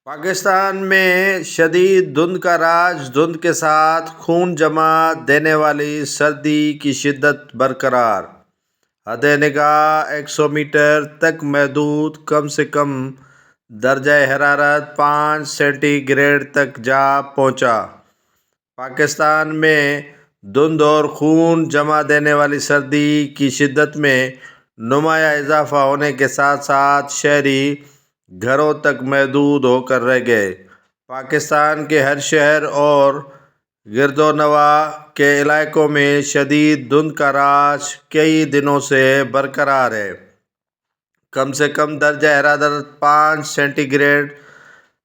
پاکستان میں شدید دھند کا راج، دھند کے ساتھ خون جما دینے والی سردی کی شدت برقرار، حد نگاہ 100 میٹر تک محدود، کم سے کم درجہ حرارت 5 سینٹی گریڈ تک جا پہنچا۔ پاکستان میں دھند اور خون جما دینے والی سردی کی شدت میں نمایاں اضافہ ہونے کے ساتھ ساتھ شہری گھروں تک محدود ہو کر رہ گئے۔ پاکستان کے ہر شہر اور گرد و نواح کے علاقوں میں شدید دھند کا راج کئی دنوں سے برقرار ہے۔ کم سے کم درجہ حرارت 5 سینٹی گریڈ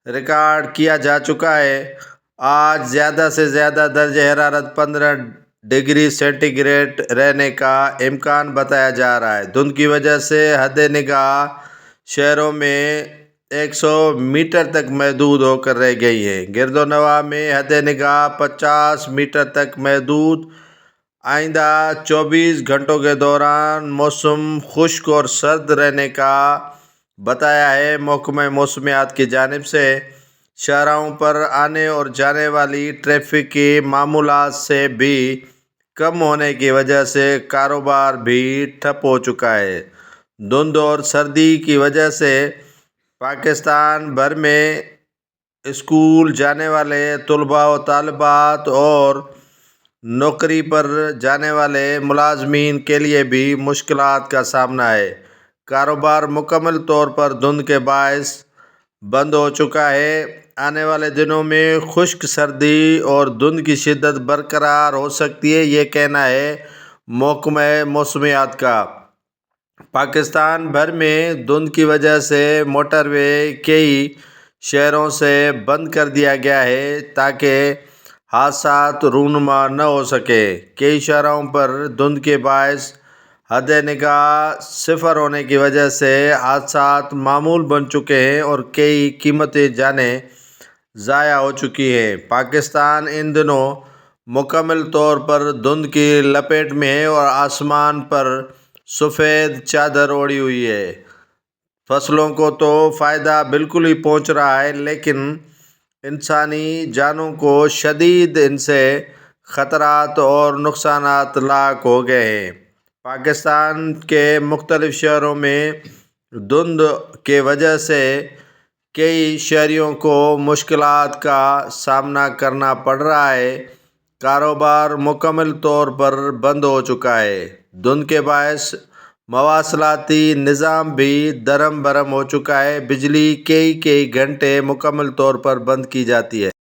ریکارڈ کیا جا چکا ہے۔ آج زیادہ سے زیادہ درجہ حرارت 15 ڈگری سینٹی گریڈ رہنے کا امکان بتایا جا رہا ہے۔ دھند کی وجہ سے حد نگاہ شہروں میں 100 میٹر تک محدود ہو کر رہ گئی ہے۔ گرد و نواح میں حد نگاہ 50 میٹر تک محدود۔ آئندہ 24 گھنٹوں کے دوران موسم خشک اور سرد رہنے کا بتایا ہے۔ محکمہ موسمیات کی جانب سے شاہراہوں پر آنے اور جانے والی ٹریفک کی معمولات سے بھی کم ہونے کی وجہ سے کاروبار بھی ٹھپ ہو چکا ہے۔ دھند اور سردی کی وجہ سے پاکستان بھر میں اسکول جانے والے طلباء و طالبات اور نوکری پر جانے والے ملازمین کے لیے بھی مشکلات کا سامنا ہے۔ کاروبار مکمل طور پر دھند کے باعث بند ہو چکا ہے۔ آنے والے دنوں میں خشک سردی اور دھند کی شدت برقرار ہو سکتی ہے، یہ کہنا ہے محکمہ موسمیات کا۔ پاکستان بھر میں دھند کی وجہ سے موٹر وے کئی شہروں سے بند کر دیا گیا ہے تاکہ حادثات رونما نہ ہو سکیں۔ کئی شاہراہوں پر دھند کے باعث حد نگاہ صفر ہونے کی وجہ سے حادثات معمول بن چکے ہیں اور کئی قیمتی جانیں ضائع ہو چکی ہیں۔ پاکستان ان دنوں مکمل طور پر دھند کی لپیٹ میں ہے اور آسمان پر سفید چادر اوڑھی ہوئی ہے۔ فصلوں کو تو فائدہ بالکل ہی پہنچ رہا ہے، لیکن انسانی جانوں کو شدید ان سے خطرات اور نقصانات لاحق ہو گئے ہیں۔ پاکستان کے مختلف شہروں میں دھند کی وجہ سے کئی شہریوں کو مشکلات کا سامنا کرنا پڑ رہا ہے۔ کاروبار مکمل طور پر بند ہو چکا ہے۔ دھند کے باعث مواصلاتی نظام بھی درہم برہم ہو چکا ہے۔ بجلی کئی گھنٹے مکمل طور پر بند کی جاتی ہے۔